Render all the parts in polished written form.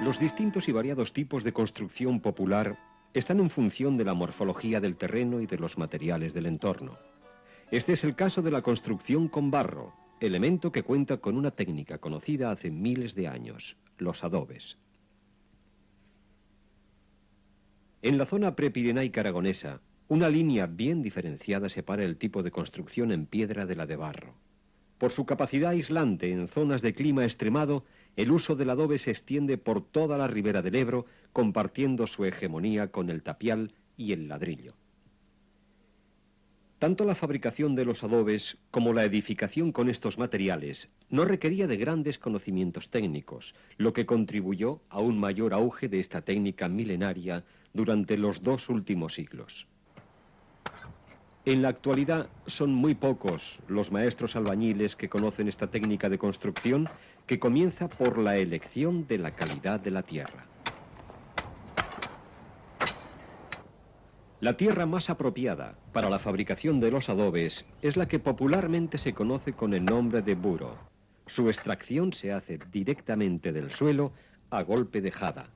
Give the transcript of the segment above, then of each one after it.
Los distintos y variados tipos de construcción popular están en función de la morfología del terreno y de los materiales del entorno. Este es el caso de la construcción con barro, elemento que cuenta con una técnica conocida hace miles de años, los adobes. En la zona prepirenaica aragonesa, una línea bien diferenciada separa el tipo de construcción en piedra de la de barro. Por su capacidad aislante en zonas de clima extremado, el uso del adobe se extiende por toda la ribera del Ebro, compartiendo su hegemonía con el tapial y el ladrillo. Tanto la fabricación de los adobes como la edificación con estos materiales no requería de grandes conocimientos técnicos, lo que contribuyó a un mayor auge de esta técnica milenaria durante los 2 últimos siglos. En la actualidad son muy pocos los maestros albañiles que conocen esta técnica de construcción, que comienza por la elección de la calidad de la tierra. La tierra más apropiada para la fabricación de los adobes es la que popularmente se conoce con el nombre de buro. Su extracción se hace directamente del suelo a golpe de jada.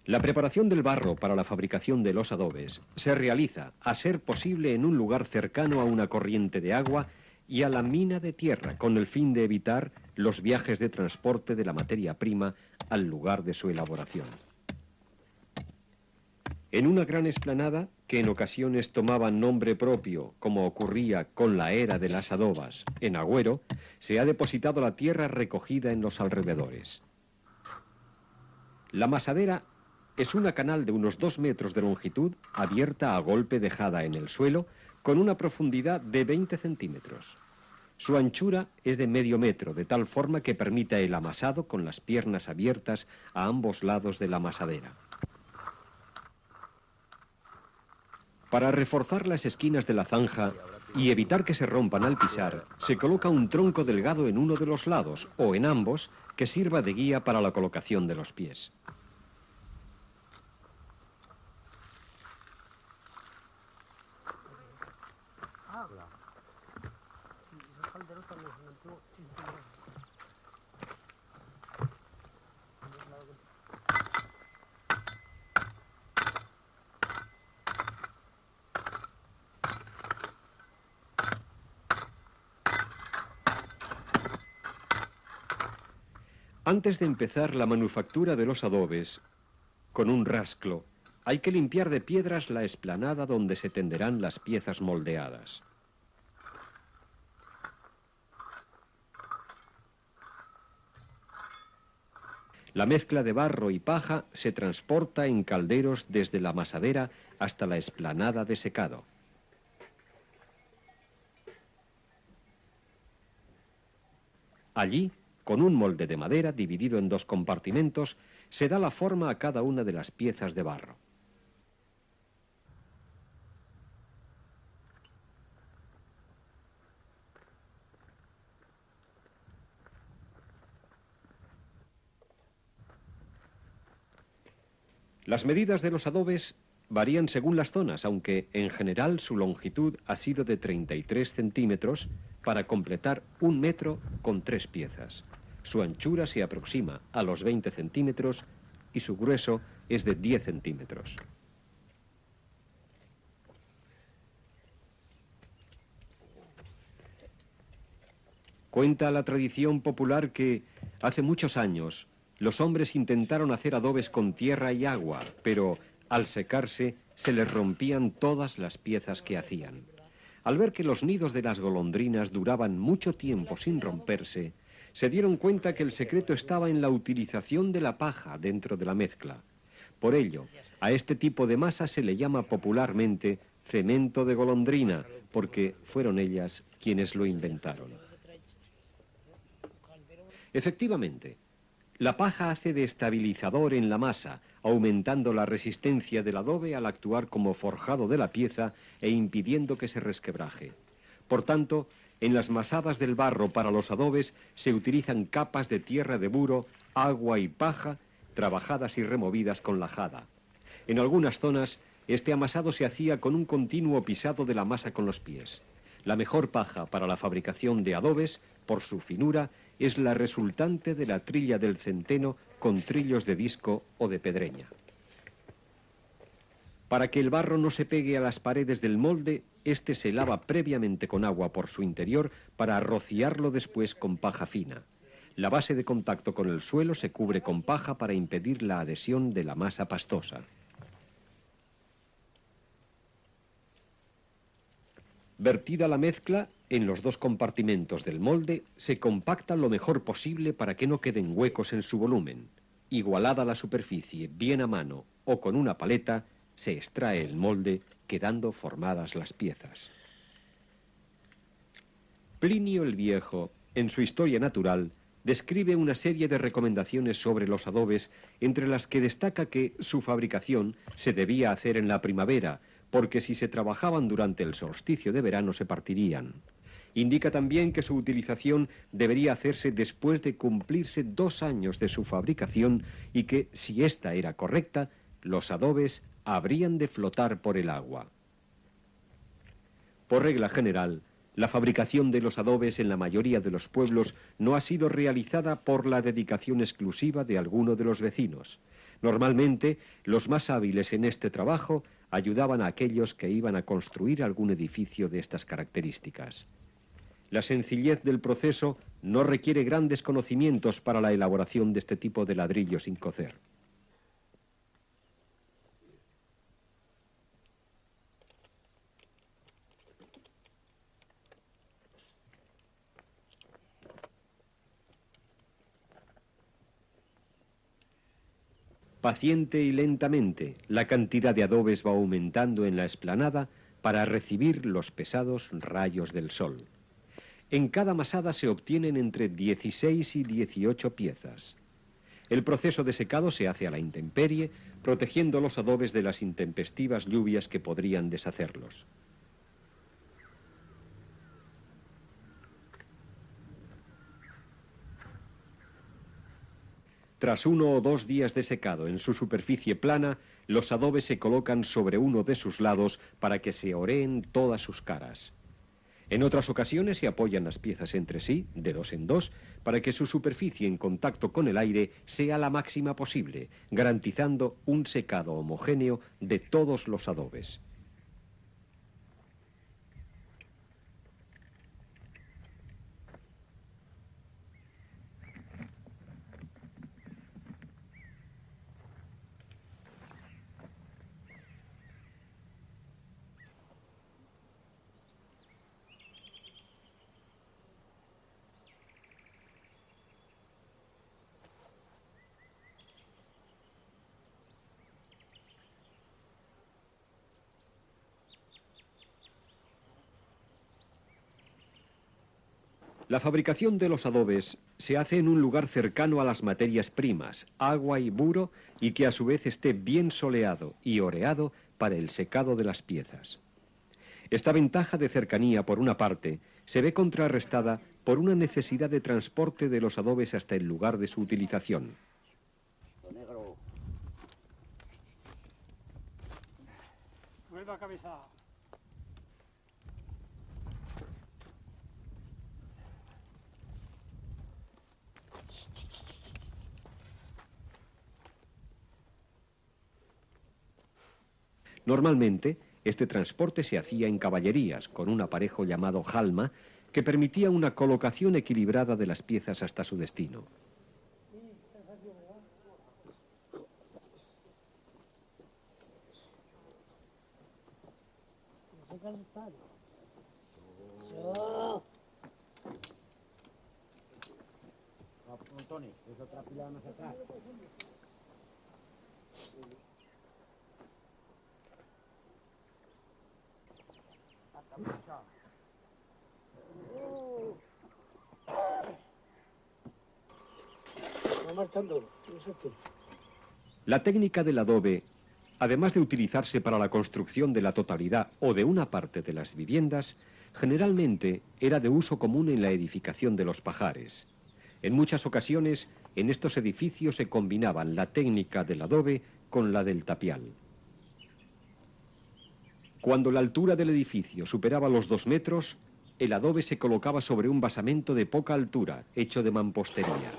La preparación del barro para la fabricación de los adobes se realiza, a ser posible, en un lugar cercano a una corriente de agua y a la mina de tierra, con el fin de evitar los viajes de transporte de la materia prima al lugar de su elaboración. En una gran explanada, que en ocasiones tomaba nombre propio, como ocurría con la era de las adobas, en Agüero, se ha depositado la tierra recogida en los alrededores. La masadera es una canal de unos 2 metros de longitud, abierta a golpe de jada en el suelo, con una profundidad de 20 centímetros. Su anchura es de medio metro, de tal forma que permita el amasado con las piernas abiertas a ambos lados de la masadera. Para reforzar las esquinas de la zanja y evitar que se rompan al pisar, se coloca un tronco delgado en uno de los lados, o en ambos, que sirva de guía para la colocación de los pies. Antes de empezar la manufactura de los adobes, con un rasclo, hay que limpiar de piedras la explanada donde se tenderán las piezas moldeadas. La mezcla de barro y paja se transporta en calderos desde la masadera hasta la explanada de secado. Allí, con un molde de madera dividido en 2 compartimentos, se da la forma a cada una de las piezas de barro. Las medidas de los adobes varían según las zonas, aunque en general su longitud ha sido de 33 centímetros para completar 1 metro con 3 piezas. Su anchura se aproxima a los 20 centímetros y su grueso es de 10 centímetros. Cuenta la tradición popular que hace muchos años los hombres intentaron hacer adobes con tierra y agua, pero al secarse se les rompían todas las piezas que hacían. Al ver que los nidos de las golondrinas duraban mucho tiempo sin romperse, se dieron cuenta que el secreto estaba en la utilización de la paja dentro de la mezcla. Por ello, a este tipo de masa se le llama popularmente cemento de golondrina, porque fueron ellas quienes lo inventaron. Efectivamente, la paja hace de estabilizador en la masa, aumentando la resistencia del adobe al actuar como forjado de la pieza e impidiendo que se resquebraje. Por tanto, en las masadas del barro para los adobes se utilizan capas de tierra de buro, agua y paja, trabajadas y removidas con la jada. En algunas zonas, este amasado se hacía con un continuo pisado de la masa con los pies. La mejor paja para la fabricación de adobes, por su finura, es la resultante de la trilla del centeno con trillos de disco o de pedreña. Para que el barro no se pegue a las paredes del molde, este se lava previamente con agua por su interior para rociarlo después con paja fina. La base de contacto con el suelo se cubre con paja para impedir la adhesión de la masa pastosa. Vertida la mezcla, en los dos compartimentos del molde se compacta lo mejor posible para que no queden huecos en su volumen. Igualada la superficie, bien a mano o con una paleta, se extrae el molde, quedando formadas las piezas. Plinio el Viejo, en su Historia Natural, describe una serie de recomendaciones sobre los adobes, entre las que destaca que su fabricación se debía hacer en la primavera, porque si se trabajaban durante el solsticio de verano se partirían. Indica también que su utilización debería hacerse después de cumplirse 2 años de su fabricación y que, si esta era correcta, los adobes habrían de flotar por el agua. Por regla general, la fabricación de los adobes en la mayoría de los pueblos no ha sido realizada por la dedicación exclusiva de alguno de los vecinos. Normalmente, los más hábiles en este trabajo ayudaban a aquellos que iban a construir algún edificio de estas características. La sencillez del proceso no requiere grandes conocimientos para la elaboración de este tipo de ladrillo sin cocer. Paciente y lentamente, la cantidad de adobes va aumentando en la explanada para recibir los pesados rayos del sol. En cada masada se obtienen entre 16 y 18 piezas. El proceso de secado se hace a la intemperie, protegiendo los adobes de las intempestivas lluvias que podrían deshacerlos. Tras 1 o 2 días de secado en su superficie plana, los adobes se colocan sobre uno de sus lados para que se oreen todas sus caras. En otras ocasiones se apoyan las piezas entre sí, de 2 en 2, para que su superficie en contacto con el aire sea la máxima posible, garantizando un secado homogéneo de todos los adobes. La fabricación de los adobes se hace en un lugar cercano a las materias primas, agua y buro, y que a su vez esté bien soleado y oreado para el secado de las piezas. Esta ventaja de cercanía, por una parte, se ve contrarrestada por una necesidad de transporte de los adobes hasta el lugar de su utilización. Vuelva a cabeza. Normalmente, este transporte se hacía en caballerías, con un aparejo llamado jalma, que permitía una colocación equilibrada de las piezas hasta su destino. Tony, es otra pila más atrás. Va marchando. La técnica del adobe, además de utilizarse para la construcción de la totalidad o de una parte de las viviendas, generalmente era de uso común en la edificación de los pajares. En muchas ocasiones, en estos edificios se combinaban la técnica del adobe con la del tapial. Cuando la altura del edificio superaba los 2 metros, el adobe se colocaba sobre un basamento de poca altura, hecho de mampostería.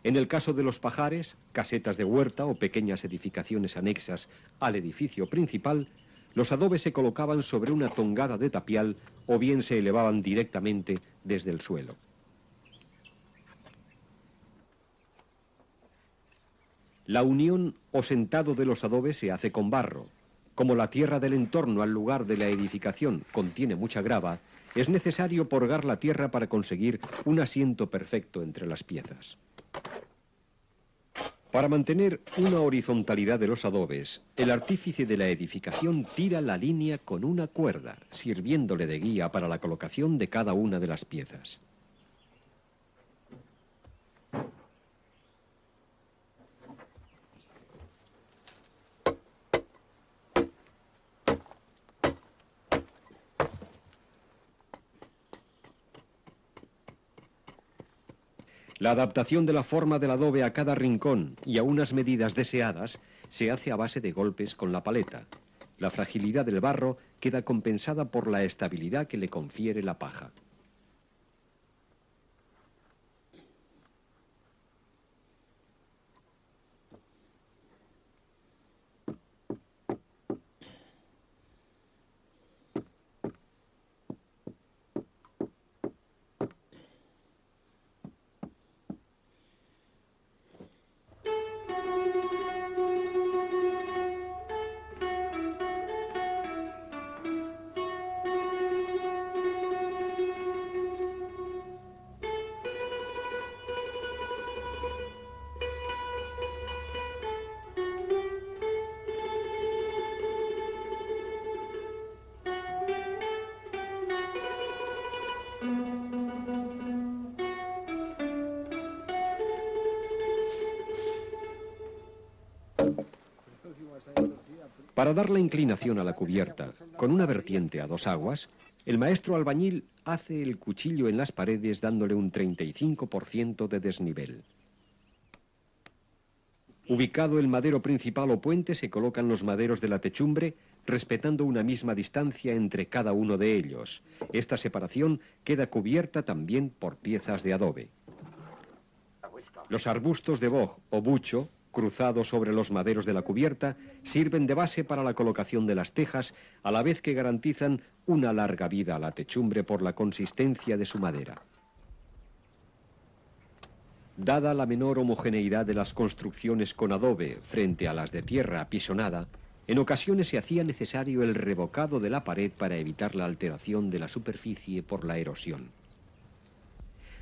En el caso de los pajares, casetas de huerta o pequeñas edificaciones anexas al edificio principal, los adobes se colocaban sobre una tongada de tapial o bien se elevaban directamente desde el suelo. La unión o sentado de los adobes se hace con barro. Como la tierra del entorno al lugar de la edificación contiene mucha grava, es necesario porgar la tierra para conseguir un asiento perfecto entre las piezas. Para mantener una horizontalidad de los adobes, el artífice de la edificación tira la línea con una cuerda, sirviéndole de guía para la colocación de cada una de las piezas. La adaptación de la forma del adobe a cada rincón y a unas medidas deseadas se hace a base de golpes con la paleta. La fragilidad del barro queda compensada por la estabilidad que le confiere la paja. Para dar la inclinación a la cubierta, con una vertiente a 2 aguas, el maestro albañil hace el cuchillo en las paredes dándole un 35% de desnivel. Ubicado el madero principal o puente, se colocan los maderos de la techumbre, respetando una misma distancia entre cada uno de ellos. Esta separación queda cubierta también por piezas de adobe. Los arbustos de boj o bucho, cruzados sobre los maderos de la cubierta, sirven de base para la colocación de las tejas, a la vez que garantizan una larga vida a la techumbre por la consistencia de su madera. Dada la menor homogeneidad de las construcciones con adobe frente a las de tierra apisonada, en ocasiones se hacía necesario el revocado de la pared para evitar la alteración de la superficie por la erosión.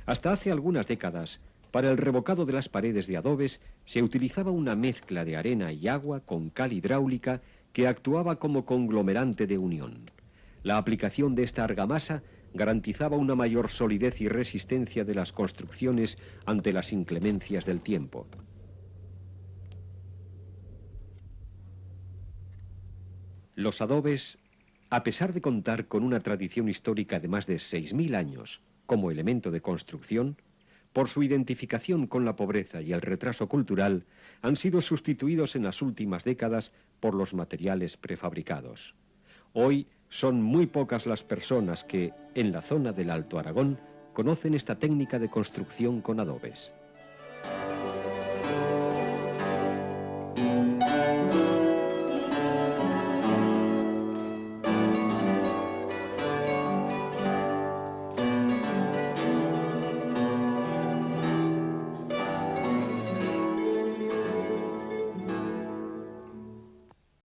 Hasta hace algunas décadas, para el revocado de las paredes de adobes se utilizaba una mezcla de arena y agua con cal hidráulica que actuaba como conglomerante de unión. La aplicación de esta argamasa garantizaba una mayor solidez y resistencia de las construcciones ante las inclemencias del tiempo. Los adobes, a pesar de contar con una tradición histórica de más de 6.000 años como elemento de construcción, por su identificación con la pobreza y el retraso cultural, han sido sustituidos en las últimas décadas por los materiales prefabricados. Hoy son muy pocas las personas que, en la zona del Alto Aragón, conocen esta técnica de construcción con adobes.